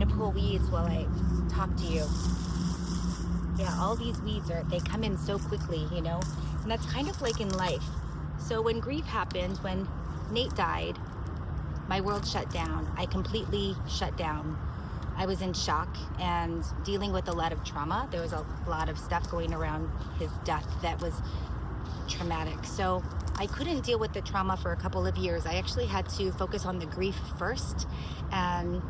gonna pull weeds while I talk to you. Yeah, all these weeds they come in so quickly, you know? And that's kind of like in life. So when grief happened, when Nate died, my world shut down. I completely shut down. I was in shock and dealing with a lot of trauma. There was a lot of stuff going around his death that was traumatic. So I couldn't deal with the trauma for a couple of years. I actually had to focus on the grief first, and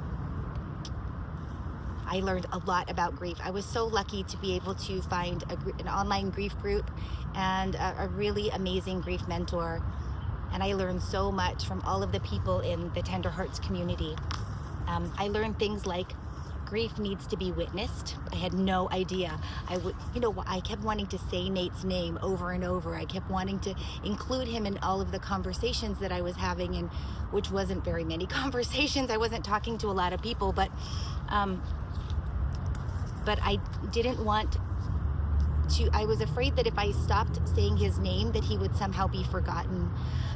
I learned a lot about grief. I was so lucky to be able to find an online grief group and a really amazing grief mentor. And I learned so much from all of the people in the Tender Hearts community. I learned things like grief needs to be witnessed. I had no idea. I kept wanting to say Nate's name over and over. I kept wanting to include him in all of the conversations that I was having, and which wasn't very many conversations. I wasn't talking to a lot of people, but I didn't want to. I was afraid that if I stopped saying his name, that he would somehow be forgotten.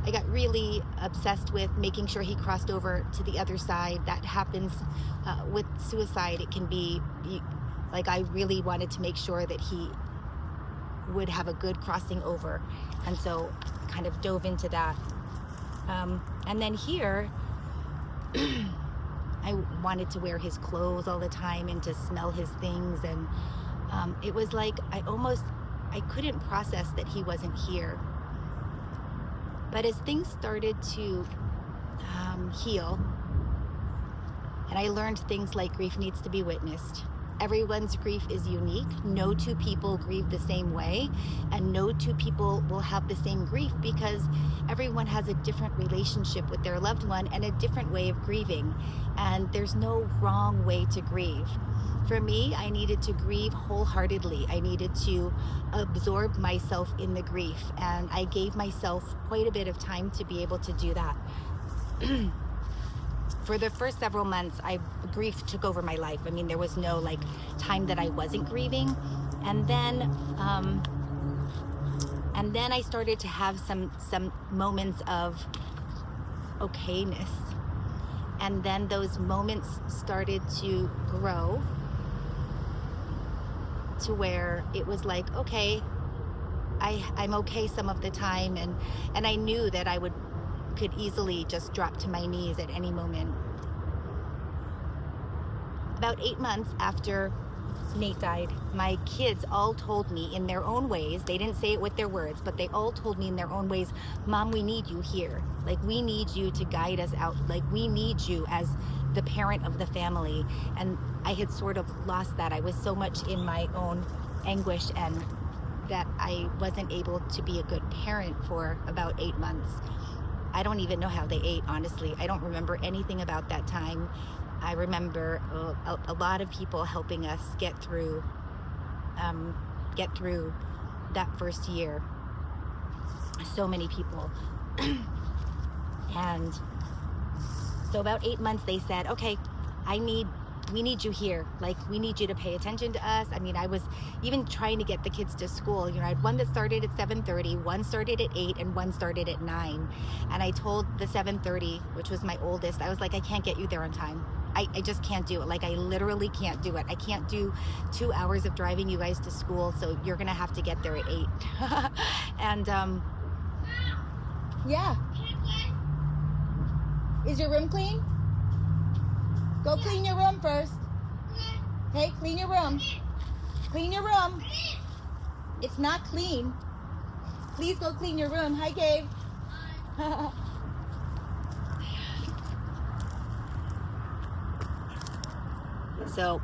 I got really obsessed with making sure he crossed over to the other side. That happens with suicide. It can be like, I really wanted to make sure that he would have a good crossing over. And so I kind of dove into that. And then here, I wanted to wear his clothes all the time and to smell his things. And it was like I couldn't process that he wasn't here. But as things started to heal, and I learned things like grief needs to be witnessed. Everyone's grief is unique. No two people grieve the same way, and no two people will have the same grief, because everyone has a different relationship with their loved one and a different way of grieving. And there's no wrong way to grieve. For me, I needed to grieve wholeheartedly. I needed to absorb myself in the grief, and I gave myself quite a bit of time to be able to do that. For the first several months, grief took over my life. I mean, there was no time that I wasn't grieving. And then I started to have some moments of okayness. And then those moments started to grow to where it was like, okay, I'm okay some of the time. And I knew that I could easily just drop to my knees at any moment. About 8 months after Nate died, my kids all told me in their own ways, they didn't say it with their words, but they all told me in their own ways, Mom, we need you here. We need you to guide us out. We need you as the parent of the family. And I had sort of lost that. I was so much in my own anguish, and that I wasn't able to be a good parent for about 8 months. I don't even know how they ate, honestly. I don't remember anything about that time. I remember a lot of people helping us get through that first year. So many people. And so about 8 months, they said, okay, we need you here. We need you to pay attention to us. I mean, I was even trying to get the kids to school. I had one that started at 7:30, one started at 8, and one started at 9. And I told the 7:30, which was my oldest, I was like, I can't get you there on time. I just can't do it. I literally can't do it. I can't do 2 hours of driving you guys to school, so you're going to have to get there at 8. And, yeah. Is your room clean? Go clean your room first. Hey, clean your room. Clean your room. It's not clean. Please go clean your room. Hi, Gabe. So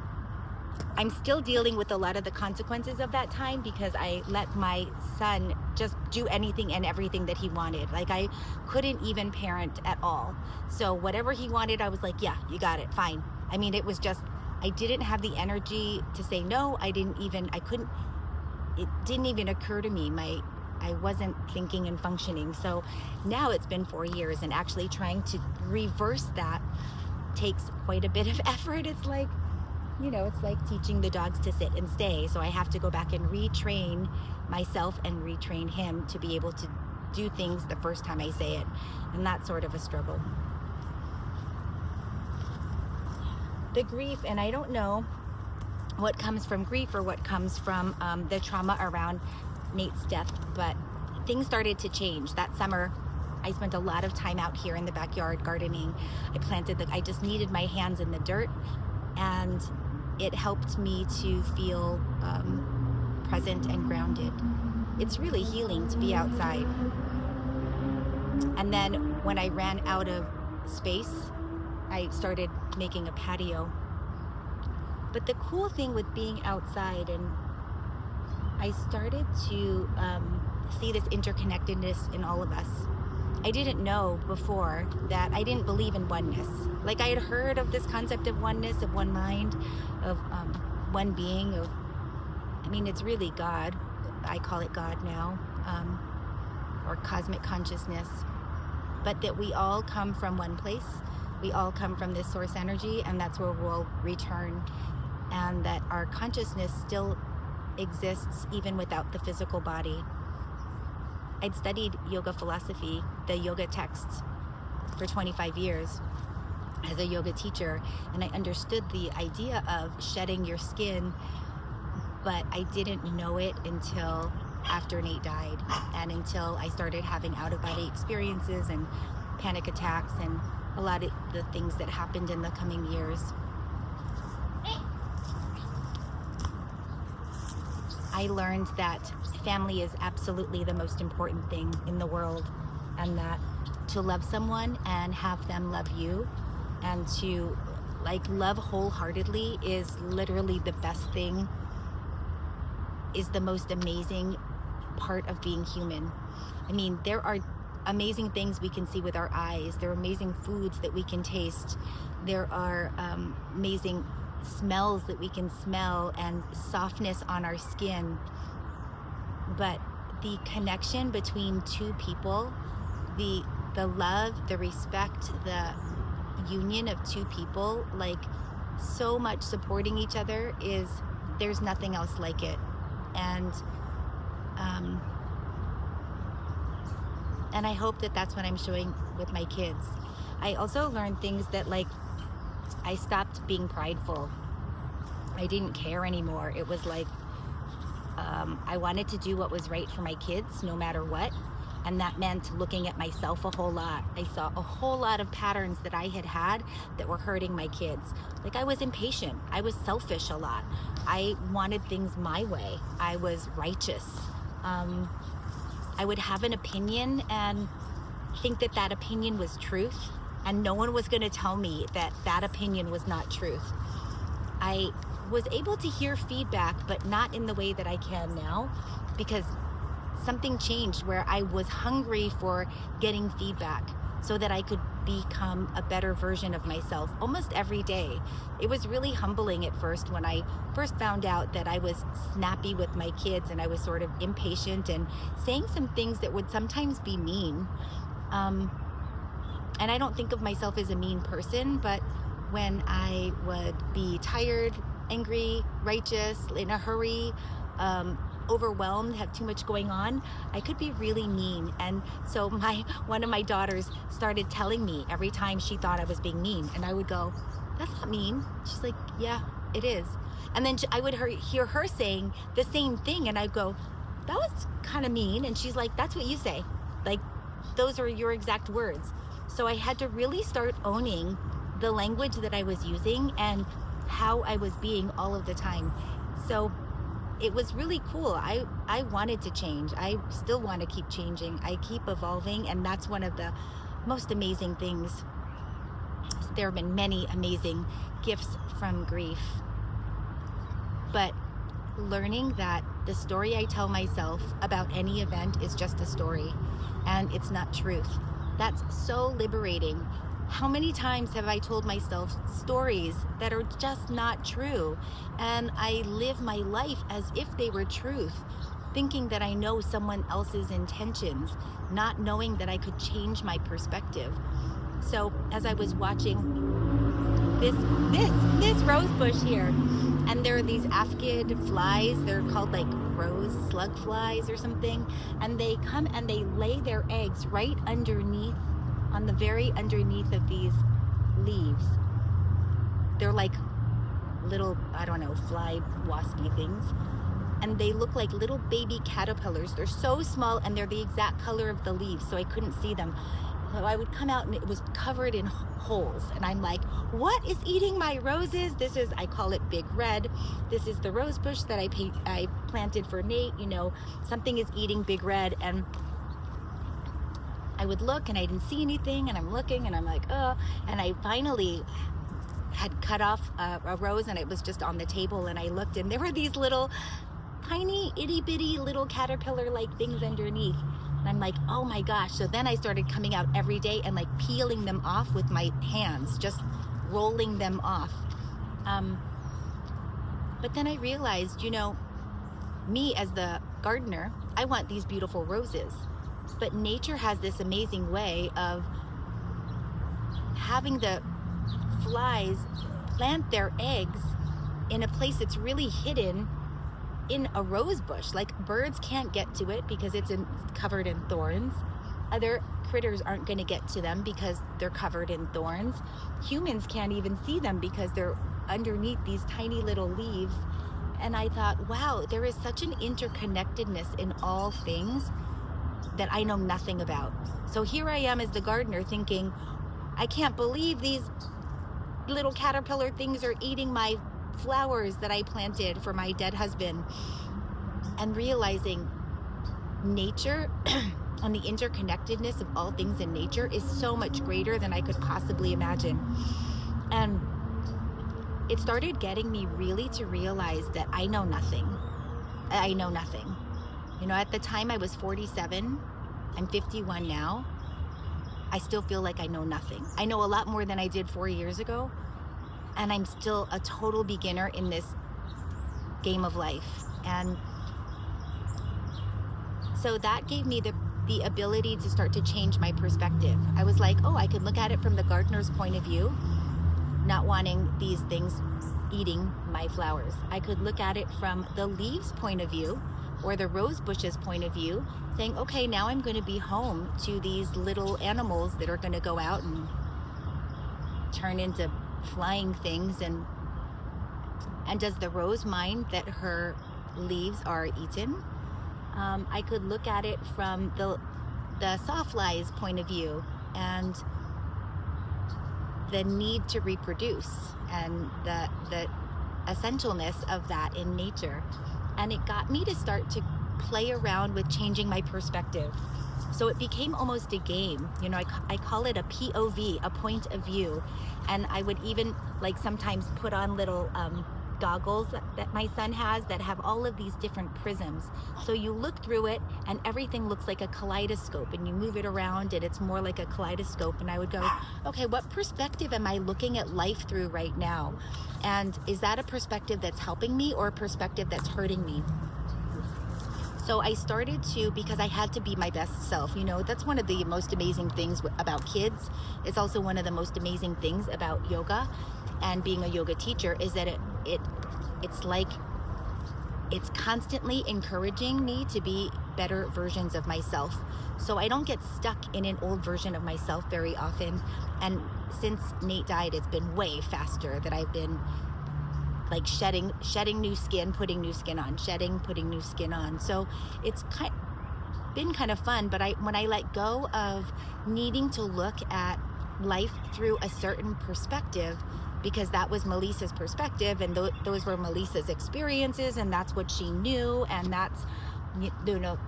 I'm still dealing with a lot of the consequences of that time, because I let my son just do anything and everything that he wanted. I couldn't even parent at all. So whatever he wanted, I was like, yeah, you got it, fine. I mean, it was just, I didn't have the energy to say no. It didn't even occur to me. I wasn't thinking and functioning. So now it's been 4 years, and actually trying to reverse that takes quite a bit of effort. It's like teaching the dogs to sit and stay. So I have to go back and retrain myself and retrain him to be able to do things the first time I say it. And that's sort of a struggle. the grief, and I don't know what comes from grief or what comes from the trauma around Nate's death, but things started to change. That summer, I spent a lot of time out here in the backyard gardening. I just needed my hands in the dirt, and it helped me to feel present and grounded. It's really healing to be outside. And then when I ran out of space, I started making a patio. But the cool thing with being outside, and I started to see this interconnectedness in all of us. I didn't know before that I didn't believe in oneness. Like, I had heard of this concept of oneness, of one mind, of one being, it's really God. I call it God now, or cosmic consciousness. But that we all come from one place. We all come from this source energy, and that's where we'll return. And that our consciousness still exists even without the physical body. I'd studied yoga philosophy, the yoga texts, for 25 years as a yoga teacher, and I understood the idea of shedding your skin, but I didn't know it until after Nate died, and until I started having out-of-body experiences and panic attacks and a lot of the things that happened in the coming years. I learned that family is absolutely the most important thing in the world, and that to love someone and have them love you, and to love wholeheartedly, is literally the best thing, is the most amazing part of being human. There are amazing things we can see with our eyes. There are amazing foods that we can taste. There are amazing smells that we can smell, and softness on our skin. But the connection between two people, the love, the respect, the union of two people, so much supporting each other, there's nothing else like it. And I hope that that's what I'm showing with my kids. I also learned things that, I stopped being prideful. I didn't care anymore. It was I wanted to do what was right for my kids, no matter what. And that meant looking at myself a whole lot. I saw a whole lot of patterns that I had that were hurting my kids. I was impatient. I was selfish a lot. I wanted things my way. I was righteous. I would have an opinion and think that that opinion was truth, and no one was going to tell me that that opinion was not truth. I was able to hear feedback, but not in the way that I can now, because something changed where I was hungry for getting feedback so that I could become a better version of myself almost every day. It was really humbling at first when I first found out that I was snappy with my kids, and I was sort of impatient and saying some things that would sometimes be mean. And I don't think of myself as a mean person, but when I would be tired, angry, righteous, in a hurry, overwhelmed, have too much going on, I could be really mean. And so one of my daughters started telling me every time she thought I was being mean, and I would go, "That's not mean." She's like, "Yeah, it is." And then I would hear her saying the same thing, and I'd go, "That was kind of mean." And she's like, "That's what you say. Those are your exact words." So I had to really start owning the language that I was using and how I was being all of the time. So it was really cool. I wanted to change. I still want to keep changing. I keep evolving, and that's one of the most amazing things. There have been many amazing gifts from grief. But learning that the story I tell myself about any event is just a story, and it's not truth. That's so liberating. How many times have I told myself stories that are just not true? And I live my life as if they were truth, thinking that I know someone else's intentions, not knowing that I could change my perspective. So as I was watching this rose bush here, and there are these aphid flies, they're called rose slug flies or something, and they come and they lay their eggs right underneath, on the very underneath of these leaves. they're like little, I don't know, fly waspy things. And they look like little baby caterpillars. They're so small, and they're the exact color of the leaves, so I couldn't see them. So I would come out and it was covered in holes. And I'm like, what is eating my roses? This is, I call it Big Red. This is the rose bush that I planted for Nate. You know, something is eating Big Red. And I would look and I didn't see anything, and I'm looking and I'm like, oh. And I finally had cut off a rose, and it was just on the table, and I looked, and there were these little tiny itty bitty little caterpillar like things underneath. And I'm like, oh my gosh. So then I started coming out every day and like peeling them off with my hands, just rolling them off. But then I realized, you know, me as the gardener, I want these beautiful roses. But nature has this amazing way of having the flies plant their eggs in a place that's really hidden in a rose bush. Like, birds can't get to it because it's covered in thorns. Other critters aren't going to get to them because they're covered in thorns. Humans can't even see them because they're underneath these tiny little leaves. And I thought, wow, there is such an interconnectedness in all things that I know nothing about. So here I am as the gardener thinking, I can't believe these little caterpillar things are eating my flowers that I planted for my dead husband. And realizing nature and the interconnectedness of all things in nature is so much greater than I could possibly imagine. And it started getting me really to realize that I know nothing. I know nothing. You know, at the time I was 47, I'm 51 now. I still feel like I know nothing. I know a lot more than I did 4 years ago, and I'm still a total beginner in this game of life. And so that gave me the ability to start to change my perspective. I was like, oh, I could look at it from the gardener's point of view, not wanting these things eating my flowers. I could look at it from the leaves' point of view, or the rose bush's point of view, saying, okay, now I'm going to be home to these little animals that are going to go out and turn into flying things. And does the rose mind that her leaves are eaten? I could look at it from the sawfly's point of view, and the need to reproduce, and the essentialness of that in nature. And it got me to start to play around with changing my perspective. So it became almost a game. You know, I call it a POV, a point of view. And I would even like sometimes put on little goggles that my son has that have all of these different prisms. So you look through it and everything looks like a kaleidoscope, and you move it around and it's more like a kaleidoscope. And I would go, okay, what perspective am I looking at life through right now? And is that a perspective that's helping me or a perspective that's hurting me? So I started to, because I had to be my best self. You know, that's one of the most amazing things about kids. It's also one of the most amazing things about yoga and being a yoga teacher, is that it's like it's constantly encouraging me to be better versions of myself. So I don't get stuck in an old version of myself very often. And since Nate died, it's been way faster that I've been like shedding new skin, putting new skin on, shedding, putting new skin on. So it's been kind of fun. But when I let go of needing to look at life through a certain perspective, because that was Melissa's perspective, and those were Melissa's experiences, and that's what she knew, and that's, you know,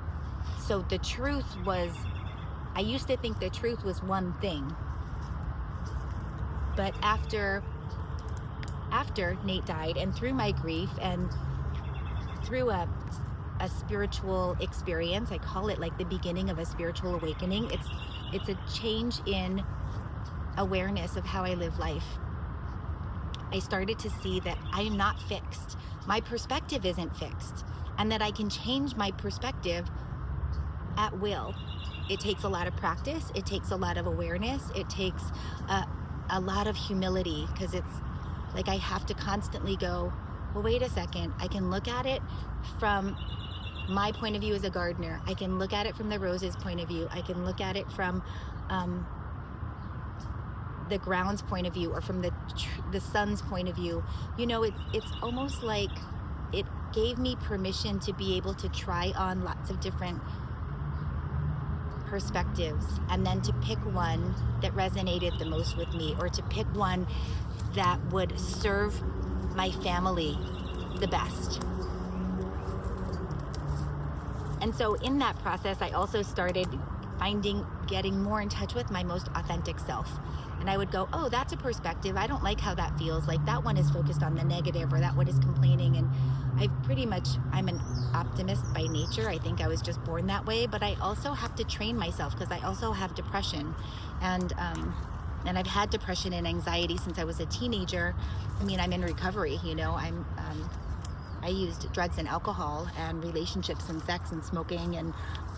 so the truth was, I used to think the truth was one thing. But after Nate died, and through my grief, and through a spiritual experience, I call it like the beginning of a spiritual awakening. It's a change in awareness of how I live life. I started to see that I'm not fixed. My perspective isn't fixed, and that I can change my perspective at will. It takes a lot of practice. It takes a lot of awareness. It takes a lot of humility, because it's like I have to constantly go, well, wait a second. I can look at it from my point of view as a gardener. I can look at it from the roses' point of view. I can look at it from the ground's point of view or from the sun's point of view, you know, it's almost like it gave me permission to be able to try on lots of different perspectives, and then to pick one that resonated the most with me, or to pick one that would serve my family the best. And so in that process, I also started getting more in touch with my most authentic self. And I would go, oh, that's a perspective. I don't like how that feels. Like that one is focused on the negative, or that one is complaining. And I'm an optimist by nature. I think I was just born that way, but I also have to train myself because I also have depression. And I've had depression and anxiety since I was a teenager. I mean, I'm in recovery, you know, I used drugs and alcohol and relationships and sex and smoking and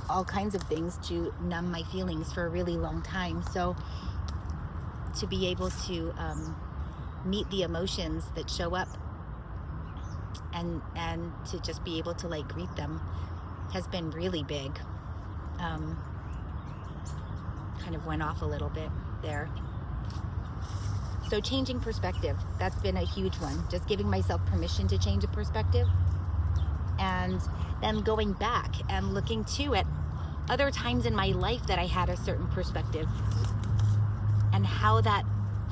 all kinds of things to numb my feelings for a really long time. So to be able to meet the emotions that show up and to just be able to like greet them has been really big. Kind of went off a little bit there. So changing perspective, that's been a huge one. Just giving myself permission to change a perspective. And then going back and looking too at other times in my life that I had a certain perspective and how that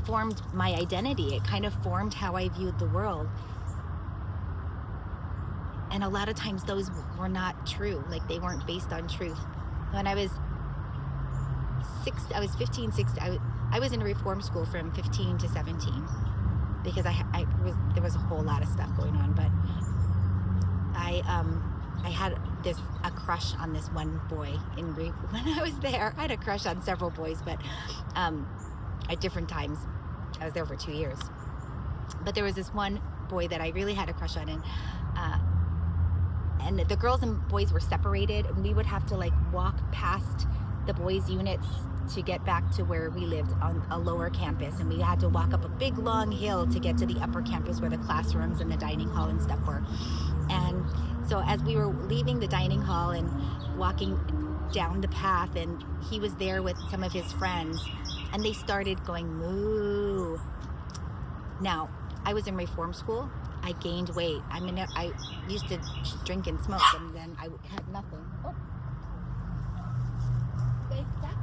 formed my identity. It kind of formed how I viewed the world. And a lot of times those were not true. Like they weren't based on truth. When I was 15, 16, I was in reform school from 15 to 17 because there was a whole lot of stuff going on, but I had a crush on this one boy when I was there. I had a crush on several boys, but at different times. I was there for 2 years. But there was this one boy that I really had a crush on, and the girls and boys were separated, and we would have to like walk past the boys' units to get back to where we lived on a lower campus, and we had to walk up a big long hill to get to the upper campus where the classrooms and the dining hall and stuff were. And so as we were leaving the dining hall and walking down the path, and he was there with some of his friends, and they started going moo. Now, I was in reform school. I gained weight. I used to drink and smoke, and then I had nothing. Oh. You guys stuck?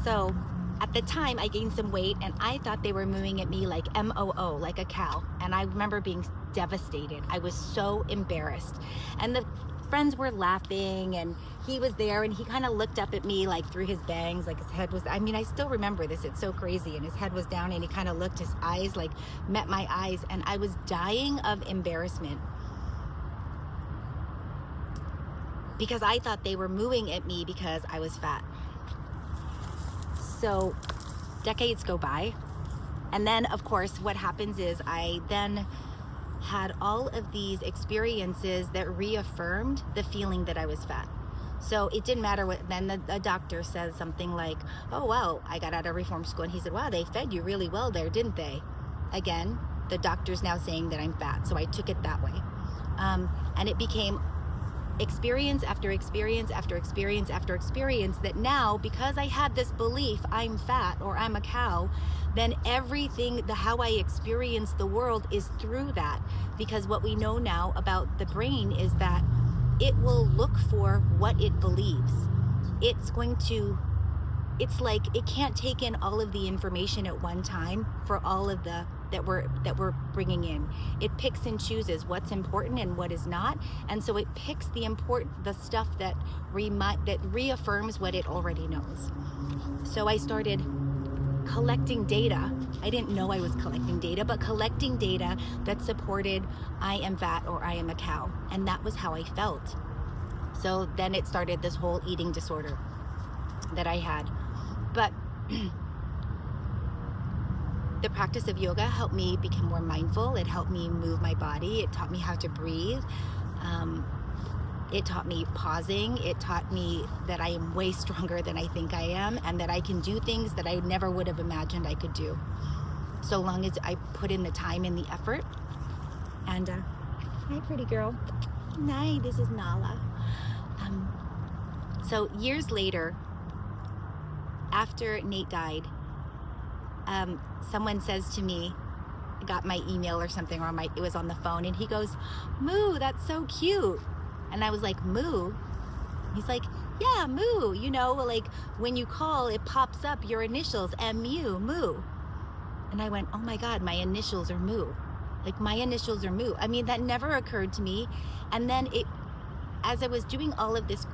So at the time I gained some weight, and I thought they were mooing at me like M-O-O, like a cow. And I remember being devastated. I was so embarrassed. And the friends were laughing, and he was there, and he kind of looked up at me like through his bangs, like his head was, I still remember this. It's so crazy. And his head was down, and he kind of looked, his eyes like met my eyes, and I was dying of embarrassment because I thought they were mooing at me because I was fat. So decades go by, and then of course what happens is I then had all of these experiences that reaffirmed the feeling that I was fat. So it didn't matter what, then the doctor says something like, oh wow, I got out of reform school, and he said, wow, they fed you really well there, didn't they? Again, the doctor's now saying that I'm fat, so I took it that way. And it became experience after experience after experience after experience that now, because I had this belief I'm fat or I'm a cow, then everything, how I experience the world is through that. Because what we know now about the brain is that it will look for what it believes. It's like it can't take in all of the information at one time for all of the that we're bringing in. It picks and chooses what's important and what is not, and so it picks the stuff that reaffirms what it already knows. So I started collecting data. I didn't know I was collecting data, but collecting data that supported I am fat or I am a cow, and that was how I felt. So then it started this whole eating disorder that I had. But the practice of yoga helped me become more mindful. It helped me move my body. It taught me how to breathe. It taught me pausing. It taught me that I am way stronger than I think I am, and that I can do things that I never would have imagined I could do, so long as I put in the time and the effort. And hi, pretty girl. Hi, this is Nala. So years later, after Nate died, someone says to me, I got my email or something, or it was on the phone, and he goes, "Moo, that's so cute." And I was like, "Moo?" He's like, "Yeah, Moo. You know, like when you call, it pops up your initials, MU, Moo." And I went, "Oh my God, my initials are Moo. Like my initials are Moo." I mean, that never occurred to me. And then as I was doing all of this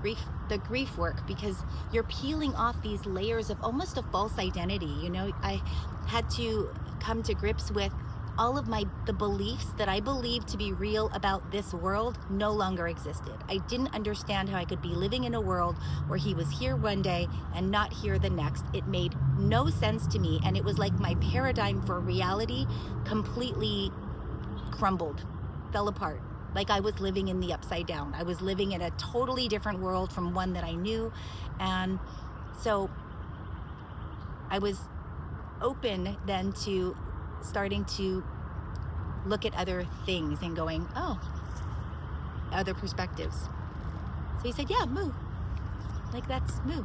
the grief work, because you're peeling off these layers of almost a false identity, you know, I had to come to grips with all of the beliefs that I believed to be real about this world no longer existed. I didn't understand how I could be living in a world where he was here one day and not here the next. It made no sense to me, and it was like my paradigm for reality completely crumbled, fell apart. Like I was living in the upside down. I was living in a totally different world from one that I knew. And so I was open then to starting to look at other things and going, oh, other perspectives. So he said, "Yeah, Moo. Like that's Moo."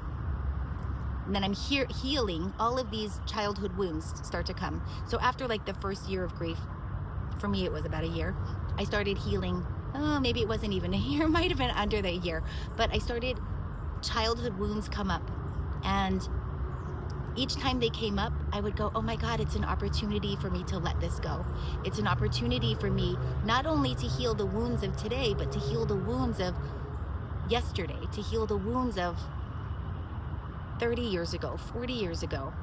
And then I'm here healing. All of these childhood wounds start to come. So after like the first year of grief, for me it was about a year, I started healing. Oh, maybe it wasn't even a year, it might have been under the year, but I started, childhood wounds come up, and each time they came up, I would go, "Oh my God, it's an opportunity for me to let this go. It's an opportunity for me not only to heal the wounds of today, but to heal the wounds of yesterday, to heal the wounds of 30 years ago, 40 years ago."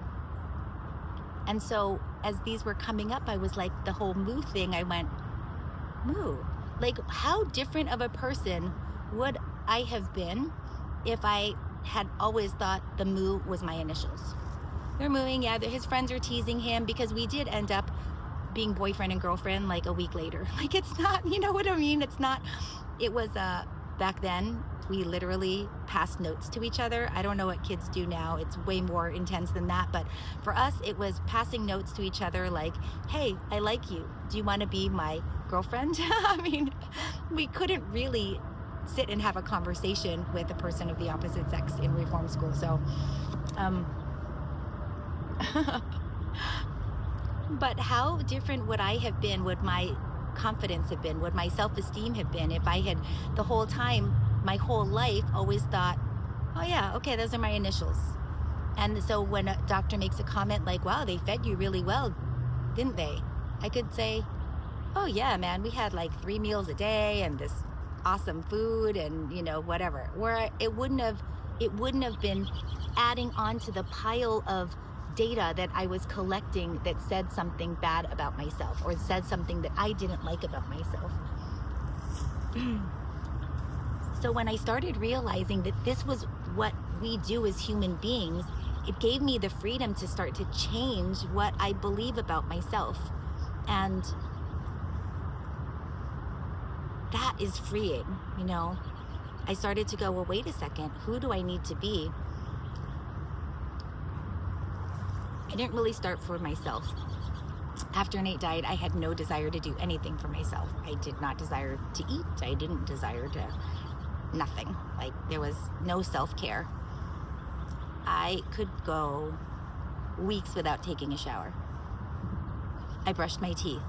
And so as these were coming up, I was like, the whole Moo thing, I went, Moo. Like, how different of a person would I have been if I had always thought the Moo was my initials? They're mooing, yeah, his friends are teasing him, because we did end up being boyfriend and girlfriend like a week later. Like, it's not, you know what I mean? It's not, it was, back then, we literally passed notes to each other. I don't know what kids do now. It's way more intense than that. But for us, it was passing notes to each other like, "Hey, I like you. Do you want to be my girlfriend?" I mean, we couldn't really sit and have a conversation with a person of the opposite sex in reform school. So, but how different would I have been? Would my confidence have been? Would my self-esteem have been if I had the whole time, my whole life, always thought, "Oh yeah, okay, those are my initials." And so when a doctor makes a comment like, "Wow, they fed you really well, didn't they?" I could say, "Oh yeah, man, we had like 3 meals a day and this awesome food and, you know, whatever." Where it wouldn't have been adding on to the pile of data that I was collecting that said something bad about myself, or said something that I didn't like about myself. So when I started realizing that this was what we do as human beings, it gave me the freedom to start to change what I believe about myself. And that is freeing, you know. I started to go, well, wait a second, who do I need to be? I didn't really start for myself. After Nate died, I had no desire to do anything for myself. I did not desire to eat. I didn't desire to, nothing. Like, there was no self-care. I could go weeks without taking a shower. I brushed my teeth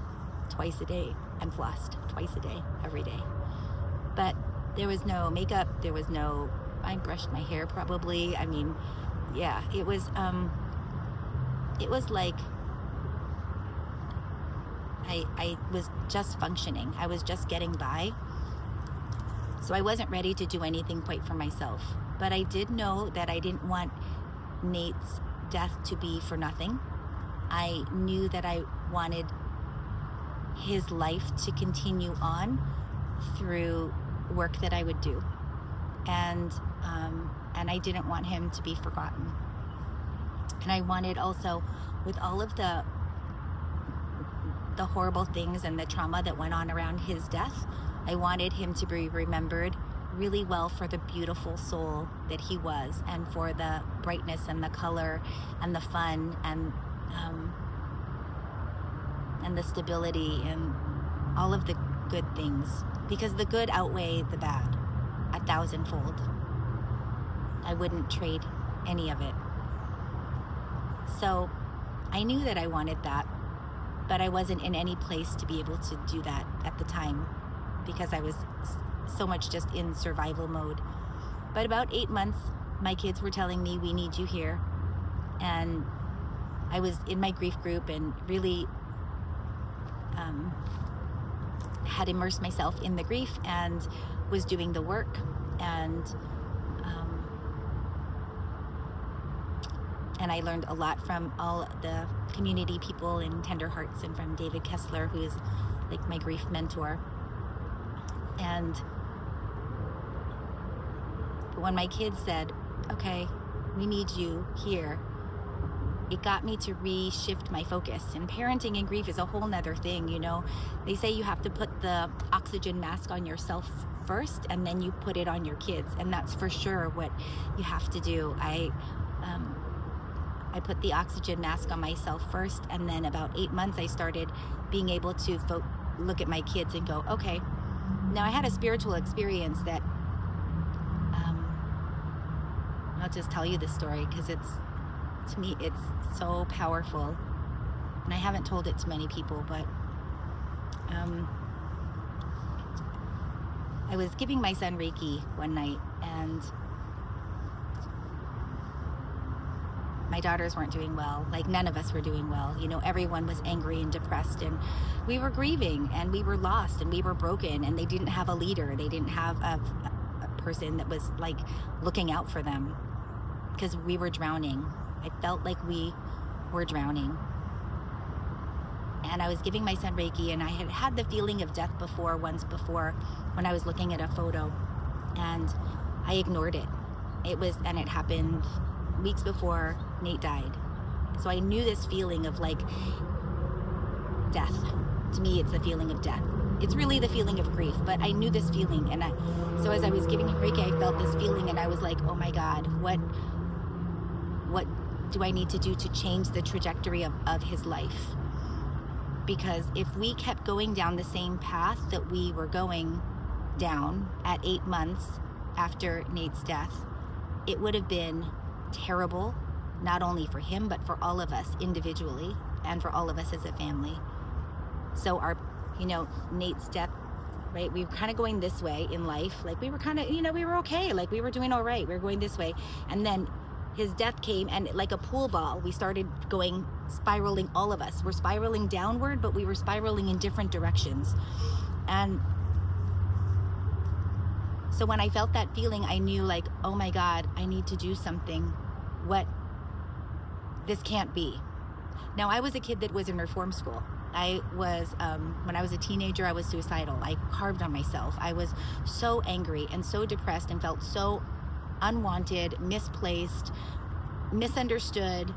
twice a day and flossed twice a day, every day. But there was no makeup, I brushed my hair probably. I mean, yeah, it was like I was just functioning. I was just getting by. So I wasn't ready to do anything quite for myself. But I did know that I didn't want Nate's death to be for nothing. I knew that I wanted his life to continue on through work that I would do. And I didn't want him to be forgotten. And I wanted also, with all of the horrible things and the trauma that went on around his death, I wanted him to be remembered really well for the beautiful soul that he was, and for the brightness and the color and the fun and the stability and all of the good things, because the good outweigh the bad 1,000-fold. I wouldn't trade any of it. So I knew that I wanted that, but I wasn't in any place to be able to do that at the time, because I was so much just in survival mode. But about 8 months, my kids were telling me, we need you here. And I was in my grief group and really had immersed myself in the grief and was doing the work. And I learned a lot from all the community people in Tender Hearts, and from David Kessler, who is like my grief mentor. And when my kids said, okay, we need you here, it got me to reshift my focus. And parenting and grief is a whole nother thing, you know. They say you have to put the oxygen mask on yourself first, and then you put it on your kids. And that's for sure what you have to do. I put the oxygen mask on myself first, and then about 8 months I started being able to look at my kids and go, okay. Now I had a spiritual experience that I'll just tell you this story because to me it's so powerful, and I haven't told it to many people, but I was giving my son Reiki one night, and my daughters weren't doing well. Like, none of us were doing well. You know, everyone was angry and depressed, and we were grieving, and we were lost, and we were broken, and they didn't have a leader. They didn't have a person that was like looking out for them, because we were drowning. I felt like we were drowning. And I was giving my son Reiki, and I had had the feeling of death once before when I was looking at a photo, and I ignored it. And it happened weeks before Nate died. So I knew this feeling of like death. To me, it's the feeling of death. It's really the feeling of grief, but I knew this feeling. And so as I was giving him Reiki, I felt this feeling, and I was like, oh my God, what do I need to do to change the trajectory of his life? Because if we kept going down the same path that we were going down at 8 months after Nate's death, it would have been terrible, not only for him, but for all of us individually, and for all of us as a family. So Nate's death, right? We were kind of going this way in life. Like, we were kind of, we were okay. Like, we were doing all right. We were going this way. And then his death came, and like a pool ball, we started spiraling, all of us. We're spiraling downward, but we were spiraling in different directions. And so when I felt that feeling, I knew, like, oh my God, I need to do something. This can't be. Now, I was a kid that was in reform school. I was, when I was a teenager, I was suicidal. I carved on myself. I was so angry and so depressed, and felt so unwanted, misplaced, misunderstood.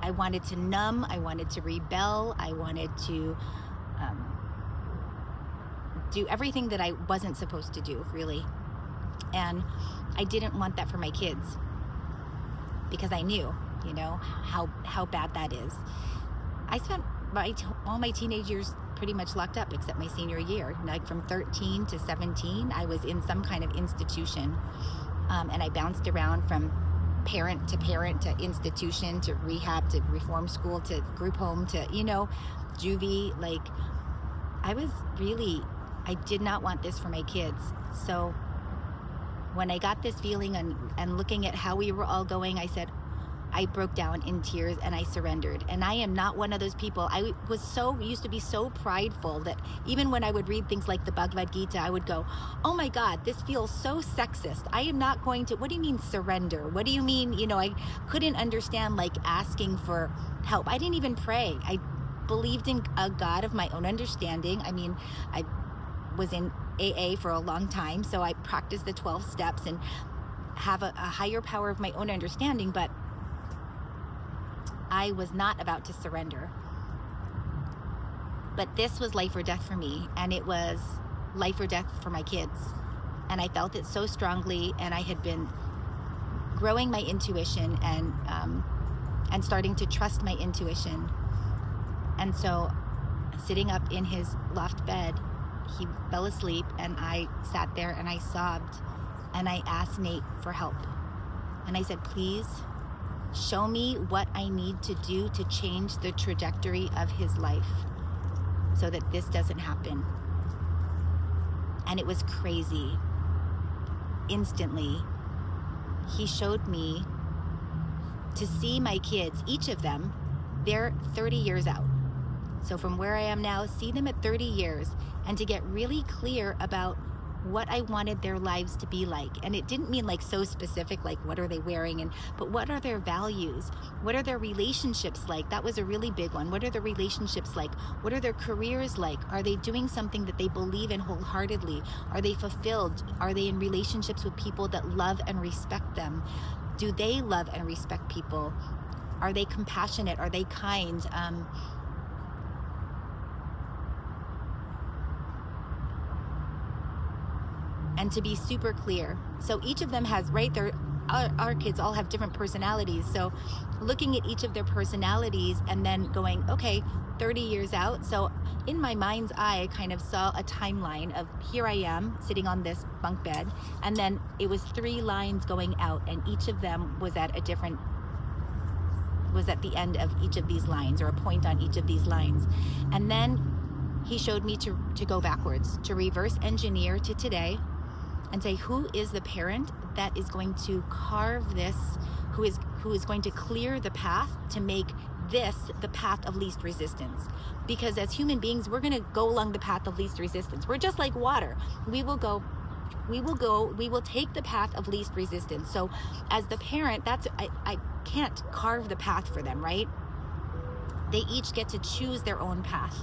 I wanted to numb. I wanted to rebel. I wanted to do everything that I wasn't supposed to do, really. And I didn't want that for my kids, because I knew, how bad that is. I spent all my teenage years pretty much locked up, except my senior year. Like, from 13 to 17, I was in some kind of institution. And I bounced around from parent to institution to rehab to reform school to group home to, juvie. Like, I did not want this for my kids. So when I got this feeling and looking at how we were all going, I broke down in tears, and I surrendered. And I am not one of those people. I used to be so prideful that even when I would read things like the Bhagavad Gita, I would go, oh my God, this feels so sexist. I am not going to, what do you mean surrender? What do you mean? I couldn't understand, like, asking for help. I didn't even pray. I believed in a God of my own understanding. I mean, I was in AA for a long time, so I practiced the 12 steps and have a higher power of my own understanding, but I was not about to surrender. But this was life or death for me, and it was life or death for my kids. And I felt it so strongly, and I had been growing my intuition and starting to trust my intuition. And so, sitting up in his loft bed, he fell asleep, and I sat there and I sobbed, and I asked Nate for help. And I said, please show me what I need to do to change the trajectory of his life so that this doesn't happen. And it was crazy. Instantly, he showed me to see my kids, each of them, they're 30 years out. So from where I am now, see them at 30 years, and to get really clear about what I wanted their lives to be like. And it didn't mean like so specific, like what are they wearing, but what are their values? What are their relationships like? That was a really big one. What are their relationships like? What are their careers like? Are they doing something that they believe in wholeheartedly? Are they fulfilled? Are they in relationships with people that love and respect them? Do they love and respect people? Are they compassionate? Are they kind? And to be super clear, so each of them has, right, our kids all have different personalities. So looking at each of their personalities and then going, okay, 30 years out. So in my mind's eye, I kind of saw a timeline of here I am sitting on this bunk bed. And then it was 3 lines going out, and each of them was at the end of each of these lines, or a point on each of these lines. And then he showed me to go backwards, to reverse engineer to today, and say, who is the parent that is going to carve this, who is going to clear the path to make this the path of least resistance? Because as human beings, we're going to go along the path of least resistance. We're just like water. We will take the path of least resistance. So as the parent, I can't carve the path for them, right? They each get to choose their own path.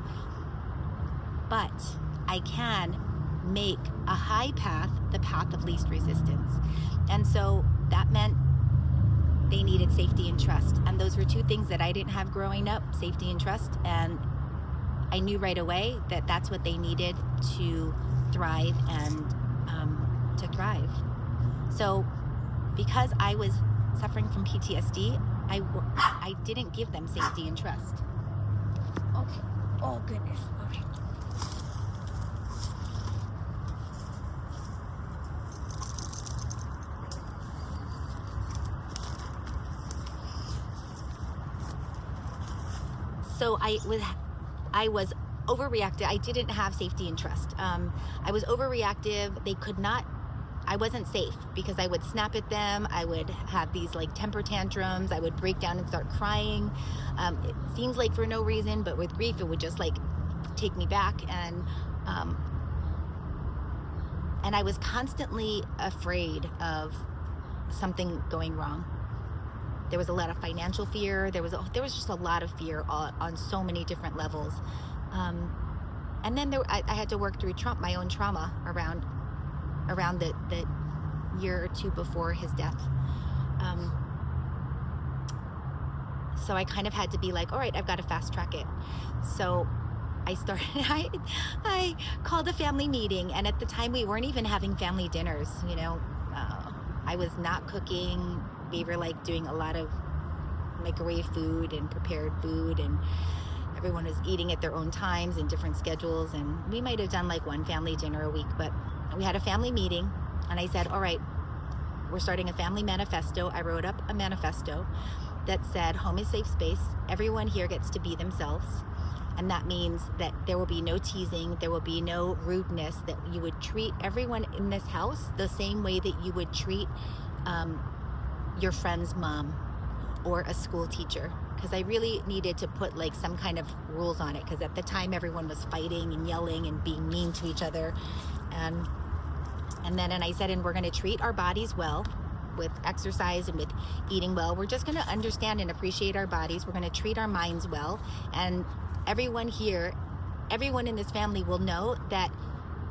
But I can make a high path the path of least resistance. And so that meant they needed safety and trust. And those were 2 things that I didn't have growing up, safety and trust. And I knew right away that that's what they needed to thrive and to thrive. So because I was suffering from PTSD, I didn't give them safety and trust. Okay. Oh, goodness. Okay. So I was overreactive. I didn't have safety and trust. I was overreactive. I wasn't safe because I would snap at them. I would have these like temper tantrums. I would break down and start crying. It seems like for no reason, but with grief, it would just like take me back. And I was constantly afraid of something going wrong. There was a lot of financial fear. There was just a lot of fear on so many different levels. And then I had to work through my own trauma around the year or 2 before his death. So I kind of had to be like, all right, I've got to fast track it. So I called a family meeting, and at the time we weren't even having family dinners. I was not cooking. We were like doing a lot of microwave food and prepared food, and everyone was eating at their own times and different schedules. And we might have done like 1 family dinner a week, but we had a family meeting, and I said, all right, we're starting a family manifesto. I wrote up a manifesto that said, home is safe space. Everyone here gets to be themselves. And that means that there will be no teasing, there will be no rudeness, that you would treat everyone in this house the same way that you would treat your friend's mom or a school teacher. Because I really needed to put like some kind of rules on it, because at the time everyone was fighting and yelling and being mean to each other. And I said, and we're going to treat our bodies well with exercise and with eating well. We're just going to understand and appreciate our bodies. We're going to treat our minds well. And everyone in this family will know that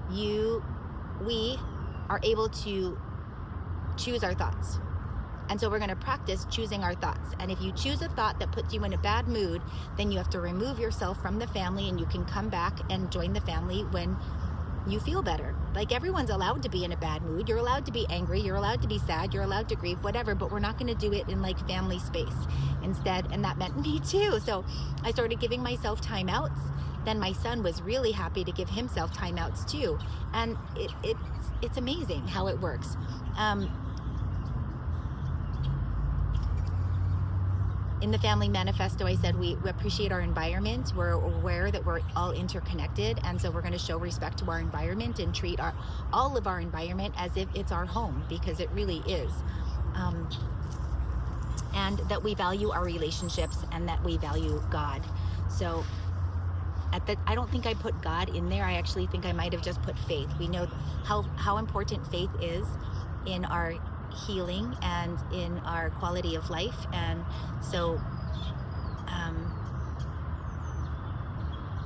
we are able to choose our thoughts. And so we're going to practice choosing our thoughts. And if you choose a thought that puts you in a bad mood, then you have to remove yourself from the family, and you can come back and join the family when you feel better. Like, everyone's allowed to be in a bad mood. You're allowed to be angry. You're allowed to be sad. You're allowed to grieve, whatever, but we're not going to do it in like family space instead. And that meant me too. So I started giving myself timeouts. Then my son was really happy to give himself timeouts too. And it's amazing how it works. In the family manifesto, I said we appreciate our environment. We're aware that we're all interconnected, and so we're going to show respect to our environment and treat all of our environment as if it's our home, because it really is. And that we value our relationships and that we value God. So I don't think I put God in there. I actually think I might have just put faith. We know how important faith is in our healing and in our quality of life. And so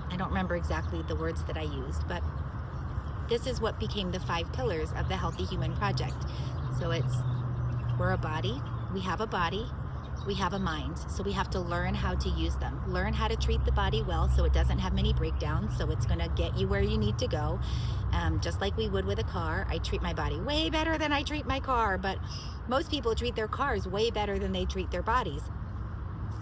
I don't remember exactly the words that I used, but this is what became the 5 pillars of the Healthy Human Project. So we're a body, we have a body, we have a mind, so we have to learn how to use them. Learn how to treat the body well so it doesn't have many breakdowns, so it's going to get you where you need to go. Just like we would with a car. I treat my body way better than I treat my car, but most people treat their cars way better than they treat their bodies.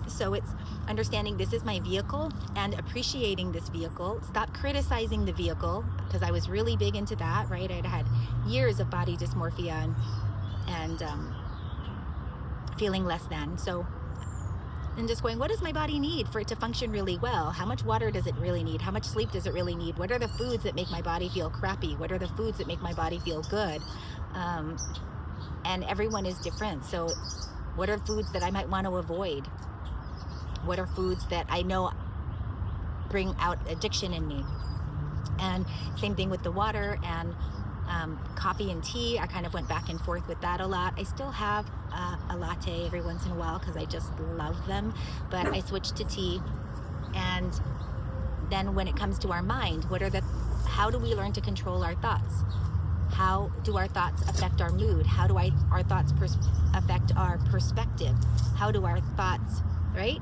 So it's understanding this is my vehicle and appreciating this vehicle. Stop criticizing the vehicle, because I was really big into that, right? I'd had years of body dysmorphia and feeling less than. So, and just going, what does my body need for it to function really well? How much water does it really need? How much sleep does it really need? What are the foods that make my body feel crappy? What are the foods that make my body feel good? And everyone is different. So what are foods that I might want to avoid? What are foods that I know bring out addiction in me? And same thing with the water and coffee and tea. I kind of went back and forth with that a lot. I still have a latte every once in a while because I just love them, but I switched to tea. And then when it comes to our mind, how do we learn to control our thoughts? How do our thoughts affect our mood? How do our thoughts affect our perspective? How do our thoughts, right?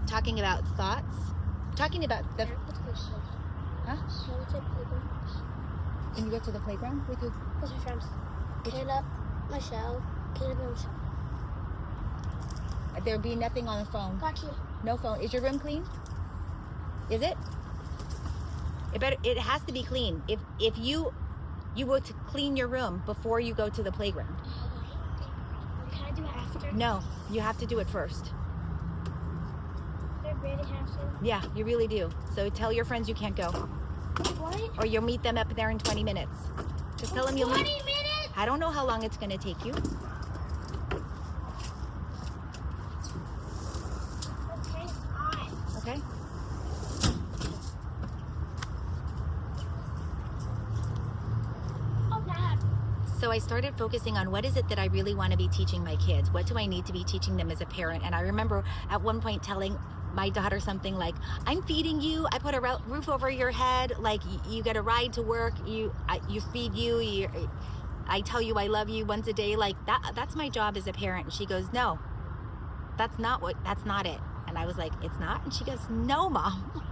Talking about thoughts, talking about the... Huh? Can you go to the playground with your friends? Caleb, Michelle, and Michelle. There'll be nothing on the phone. Got you. No phone. Is your room clean? Is it? It has to be clean. If you go to clean your room before you go to the playground. Can I do it after? No, you have to do it first. I really have to? Yeah, you really do. So tell your friends you can't go. What? Or you'll meet them up there in 20 minutes. Just tell them you'll 20 meet. minutes? I don't know how long it's going to take you. Okay, fine. Okay? Oh, Dad. So I started focusing on what is it that I really want to be teaching my kids? What do I need to be teaching them as a parent? And I remember at one point telling my daughter something like, I'm feeding you, I put a roof over your head, like you get a ride to work, you feed you, I tell you I love you once a day, like that's my job as a parent. And she goes, no, that's not it. And I was like, it's not? And she goes, no, Mom.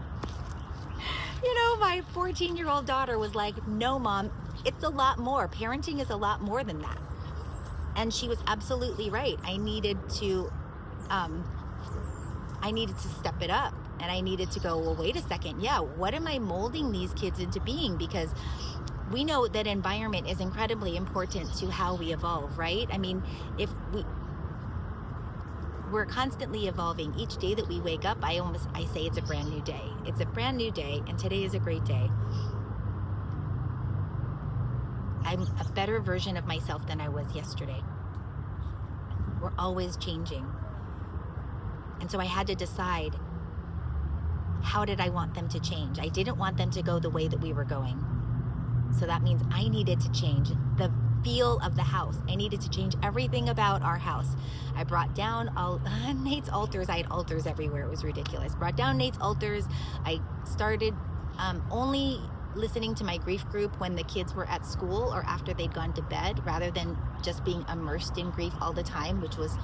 You know, my 14-year-old daughter was like, no, Mom, it's a lot more. Parenting is a lot more than that. And she was absolutely right. I needed to step it up, and I needed to go, well, wait a second. Yeah, what am I molding these kids into being? Because we know that environment is incredibly important to how we evolve, right? I mean, if we're constantly evolving. Each day that we wake up, I say it's a brand new day. It's a brand new day, and today is a great day. I'm a better version of myself than I was yesterday. We're always changing. And so I had to decide, how did I want them to change? I didn't want them to go the way that we were going. So that means I needed to change the feel of the house. I needed to change everything about our house. I brought down all Nate's altars. I had altars everywhere. It was ridiculous. Brought down Nate's altars. I started only listening to my grief group when the kids were at school or after they'd gone to bed, rather than just being immersed in grief all the time, which was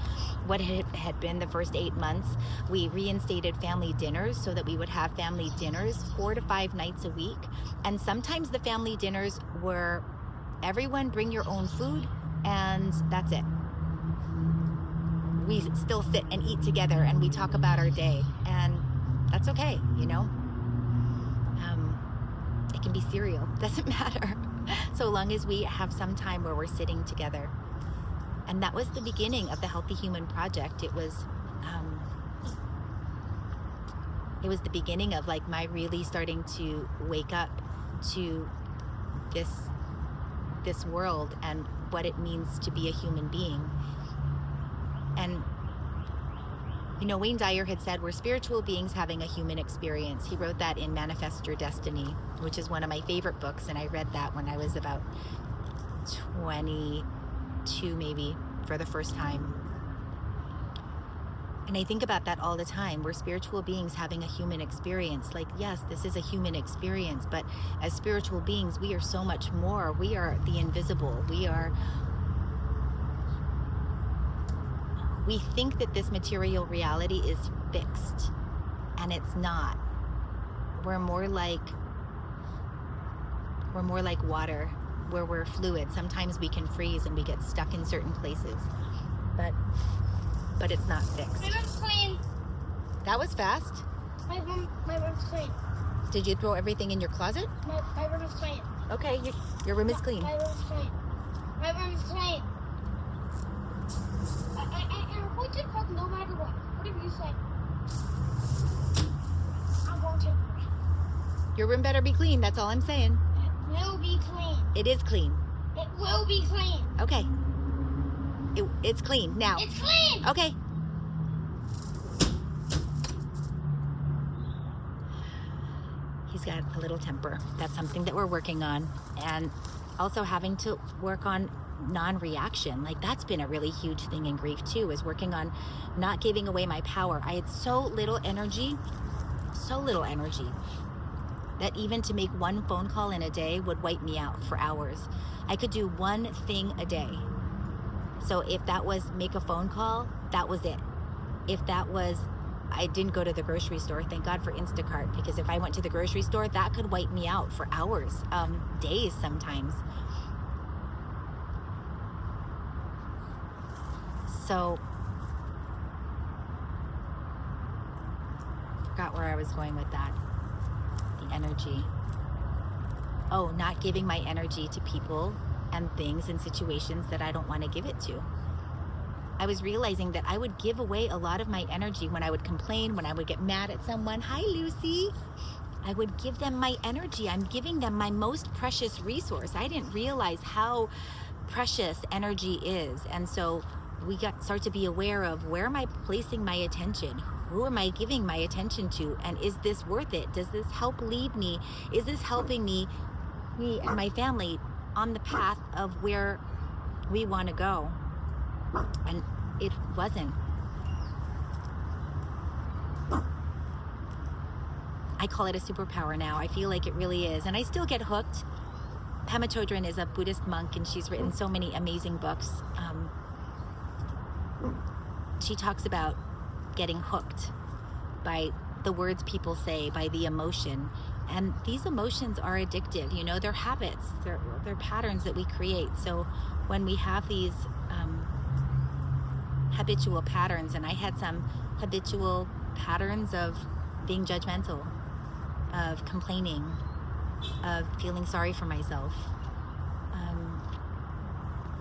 what it had been the first 8 months. We reinstated family dinners so that we would have family dinners 4 to 5 nights a week. And sometimes the family dinners were everyone bring your own food and that's it. We still sit and eat together and we talk about our day, and that's okay, you know? It can be cereal, doesn't matter, so long as we have some time where we're sitting together. And that was the beginning of the Healthy Human Project. It was the beginning of like my really starting to wake up to this world and what it means to be a human being. And you know, Wayne Dyer had said, we're spiritual beings having a human experience. He wrote that in Manifest Your Destiny, which is one of my favorite books. And I read that when I was about 22, maybe, for the first time. And I think about that all the time. We're spiritual beings having a human experience. Like, yes, this is a human experience, but as spiritual beings, we are so much more. We are the invisible. We think that this material reality is fixed, and it's not. We're more like water, where we're fluid. Sometimes we can freeze and we get stuck in certain places, but it's not fixed. My room's clean. That was fast. My room's clean. Did you throw everything in your closet? My room is clean. Okay, your room is clean. My room's clean. My room's clean. I'm going to cook no matter what. Whatever you say. I'm going to. Your room better be clean. That's all I'm saying. It will be clean. It is clean. It will be clean. Okay. It's clean now. It's clean. Okay. He's got a little temper. That's something that we're working on. And also having to work on non-reaction. Like, that's been a really huge thing in grief too, is working on not giving away my power. I had so little energy that even to make one phone call in a day would wipe me out for hours. I could do one thing a day. So if that was make a phone call, that was it. If that was, I didn't go to the grocery store, thank God for Instacart, because if I went to the grocery store, that could wipe me out for hours, days sometimes. So, forgot where I was going with that. The energy. Oh, not giving my energy to people and things and situations that I don't want to give it to. I was realizing that I would give away a lot of my energy when I would complain, when I would get mad at someone. Hi, Lucy. I would give them my energy. I'm giving them my most precious resource. I didn't realize how precious energy is. And so we start to be aware of, where am I placing my attention? Who am I giving my attention to? And is this worth it? Does this help lead me? Is this helping me and my family on the path of where we want to go? And it wasn't. I call it a superpower now. I feel like it really is. And I still get hooked. Pema Chodron is a Buddhist monk, and she's written so many amazing books. She talks about getting hooked by the words people say, by the emotion. And these emotions are addictive. You know, they're habits. They're patterns that we create. So when we have these habitual patterns, and I had some habitual patterns of being judgmental, of complaining, of feeling sorry for myself.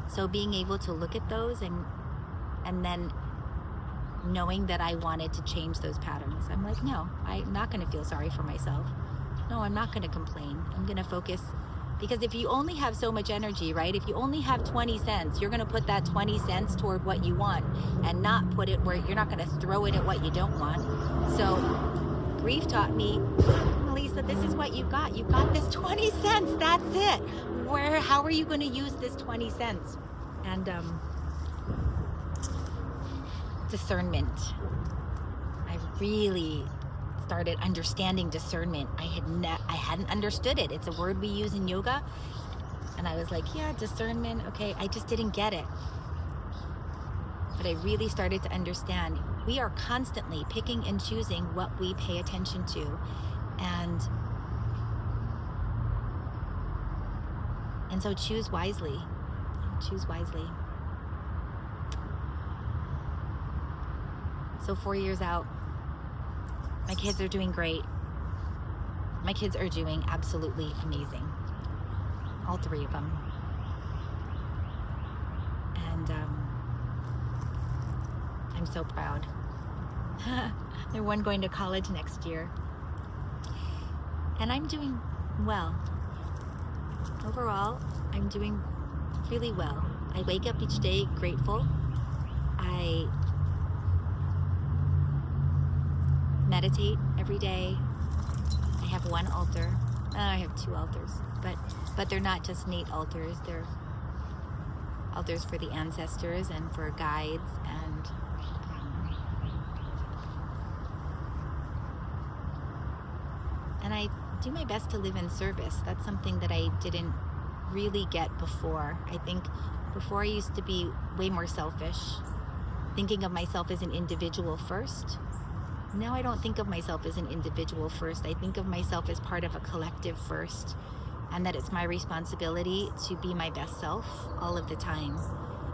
So being able to look at those and then knowing that I wanted to change those patterns. I'm like, no, I'm not going to feel sorry for myself. No, I'm not going to complain. I'm going to focus, because if you only have so much energy, right? If you only have 20 cents, you're going to put that 20 cents toward what you want and not put it where you're not going to throw it at what you don't want. So grief taught me, Melissa, this is what you've got. You've got this 20 cents. That's it. How are you going to use this 20 cents? And discernment. I've really started understanding discernment. I hadn't understood it. It's a word we use in yoga. And I was like, yeah, discernment, okay. I just didn't get it. But I really started to understand we are constantly picking and choosing what we pay attention to. And so choose wisely. Choose wisely. So 4 years out, my kids are doing great. My kids are doing absolutely amazing. All 3 of them. And I'm so proud. They're one going to college next year. And I'm doing well. Overall, I'm doing really well. I wake up each day grateful. I meditate every day. I have 1 altar. I have 2 altars, but they're not just Nate altars. They're altars for the ancestors and for guides, and I do my best to live in service. That's something that I didn't really get before. I think before I used to be way more selfish, thinking of myself as an individual first. Now I don't think of myself as an individual first. I think of myself as part of a collective first, and that it's my responsibility to be my best self all of the time.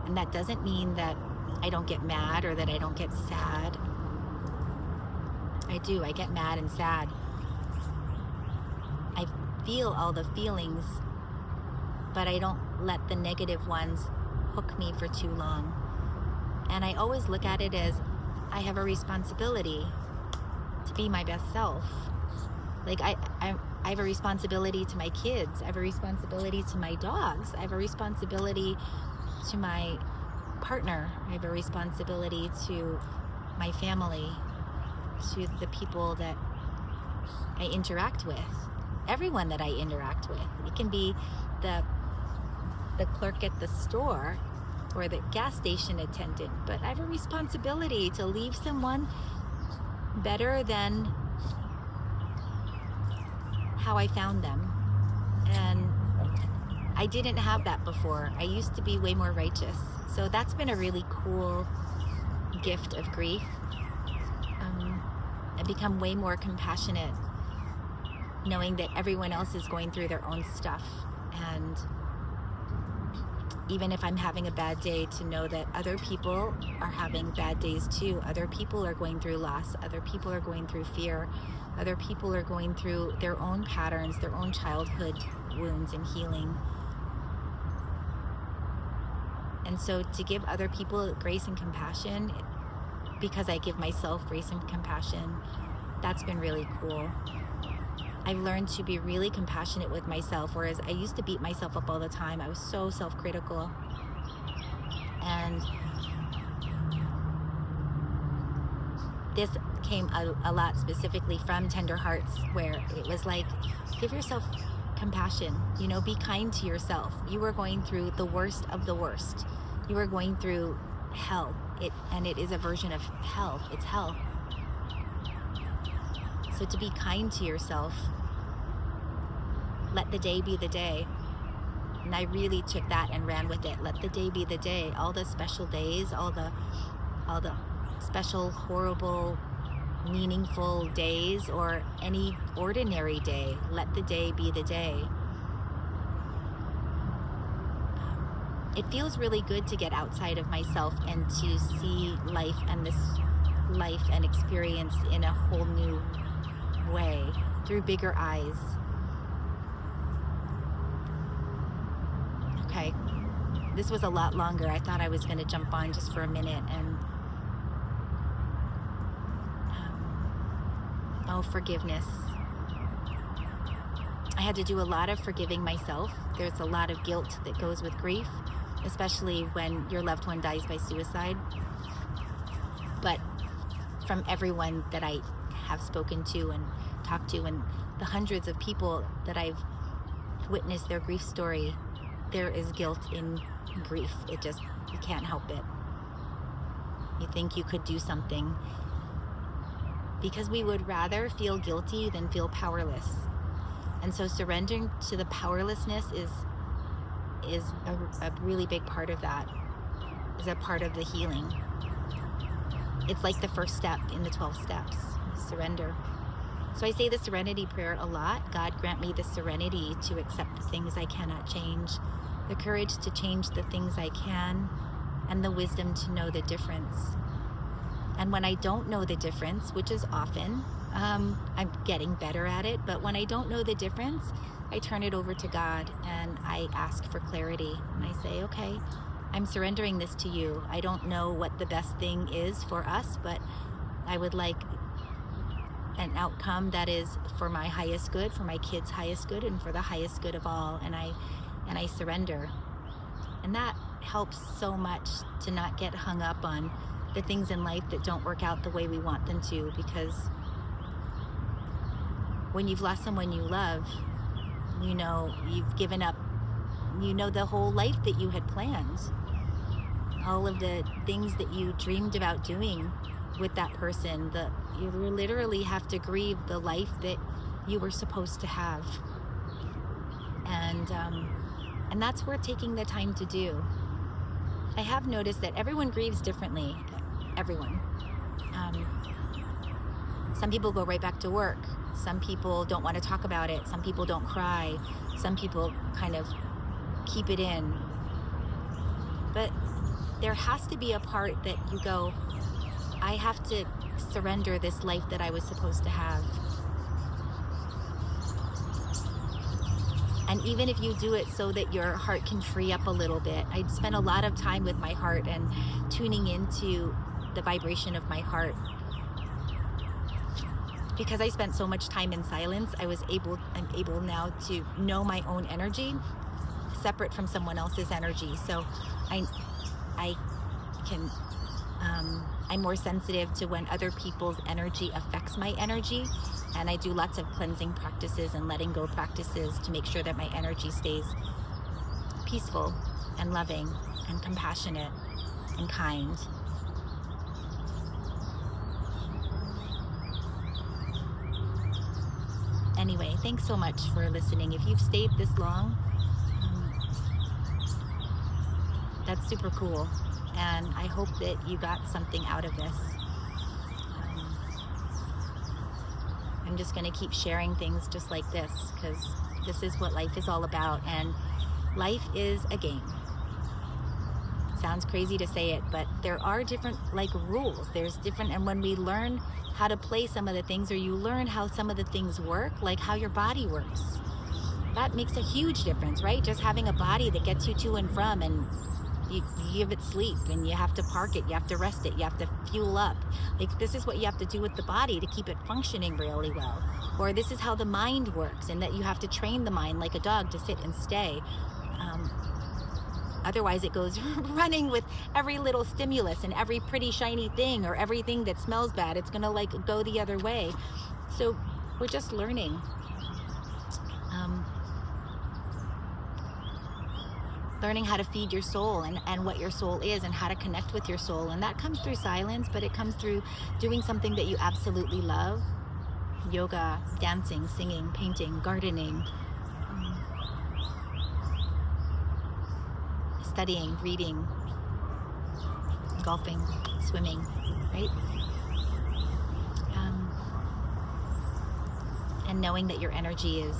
And that doesn't mean that I don't get mad or that I don't get sad. I do. I get mad and sad. I feel all the feelings, but I don't let the negative ones hook me for too long. And I always look at it as I have a responsibility to be my best self. Like I have a responsibility to my kids. I have a responsibility to my dogs. I have a responsibility to my partner. I have a responsibility to my family, to the people that I interact with, everyone that I interact with. It can be the clerk at the store or the gas station attendant, but I have a responsibility to leave someone better than how I found them. And I didn't have that before. I used to be way more righteous. So that's been a really cool gift of grief. I become way more compassionate, knowing that everyone else is going through their own stuff. And even if I'm having a bad day, to know that other people are having bad days too. Other people are going through loss. Other people are going through fear. Other people are going through their own patterns, their own childhood wounds and healing. And so to give other people grace and compassion, because I give myself grace and compassion, that's been really cool. I've learned to be really compassionate with myself, whereas I used to beat myself up all the time. I was so self-critical. And this came a lot specifically from Tender Hearts, where it was like, give yourself compassion, be kind to yourself. You were going through the worst of the worst. You were going through hell. It is a version of hell. It's hell. So to be kind to yourself, let the day be the day. And I really took that and ran with it. Let the day be the day. All the special days, all the special, horrible, meaningful days, or any ordinary day, let the day be the day. It feels really good to get outside of myself and to see life and this life and experience in a whole new way, through bigger eyes. Okay, this was a lot longer. I thought I was going to jump on just for a minute and forgiveness. I had to do a lot of forgiving myself. There's a lot of guilt that goes with grief, especially when your loved one dies by suicide. But from everyone that I have spoken to and talked to, and the hundreds of people that I've witnessed their grief story, there is guilt in grief. You can't help it. You think you could do something, because we would rather feel guilty than feel powerless. And so surrendering to the powerlessness is a really big part of that, is a part of the healing. It's like the first step in the 12 steps, surrender. So I say the serenity prayer a lot. God, grant me the serenity to accept the things I cannot change, the courage to change the things I can, and the wisdom to know the difference. And when I don't know the difference, which is often, I'm getting better at it, but when I don't know the difference, I turn it over to God and I ask for clarity. And I say, okay, I'm surrendering this to you. I don't know what the best thing is for us, but I would like an outcome that is for my highest good, for my kids' highest good, and for the highest good of all. And I surrender. And that helps so much to not get hung up on the things in life that don't work out the way we want them to, because when you've lost someone you love, you know, you've given up, you know, the whole life that you had planned, all of the things that you dreamed about doing with that person, that you literally have to grieve the life that you were supposed to have. And that's worth taking the time to do. I have noticed that everyone grieves differently. Everyone. Some people go right back to work. Some people don't want to talk about it. Some people don't cry. Some people kind of keep it in. But there has to be a part that you go, I have to surrender this life that I was supposed to have. And even if you do it so that your heart can free up a little bit, I spend a lot of time with my heart and tuning into the vibration of my heart. Because I spent so much time in silence, I'm able now to know my own energy separate from someone else's energy. So I'm more sensitive to when other people's energy affects my energy. And I do lots of cleansing practices and letting go practices to make sure that my energy stays peaceful and loving and compassionate and kind. Anyway, thanks so much for listening. If you've stayed this long, that's super cool. And I hope that you got something out of this. I'm just going to keep sharing things just like this, because this is what life is all about. And life is a game. It sounds crazy to say it, but there are different rules. There's different, and when we learn how to play some of the things, or you learn how some of the things work, like how your body works, that makes a huge difference, right? Just having a body that gets you to and from, and you give it sleep, and you have to park it, you have to rest it, you have to fuel up. This is what you have to do with the body to keep it functioning really well. Or this is how the mind works, and that you have to train the mind like a dog to sit and stay. Otherwise it goes running with every little stimulus and every pretty shiny thing, or everything that smells bad. It's gonna go the other way. So we're just learning. Learning how to feed your soul, and what your soul is, and how to connect with your soul. And that comes through silence, but it comes through doing something that you absolutely love. Yoga, dancing, singing, painting, gardening, studying, reading, golfing, swimming, right? And knowing that your energy is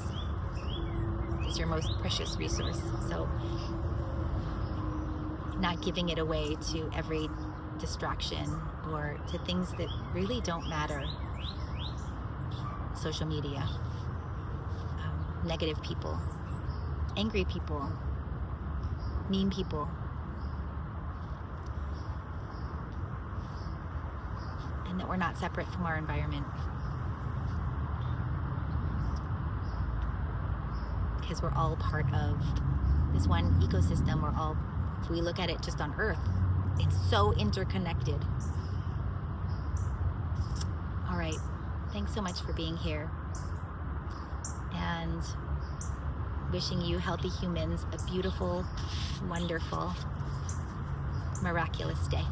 your most precious resource. So not giving it away to every distraction or to things that really don't matter. Social media, negative people, angry people, mean people. And that we're not separate from our environment. Because we're all part of this one ecosystem. We're all, if we look at it just on Earth, it's so interconnected. All right, thanks so much for being here. And wishing you healthy humans a beautiful, wonderful, miraculous day.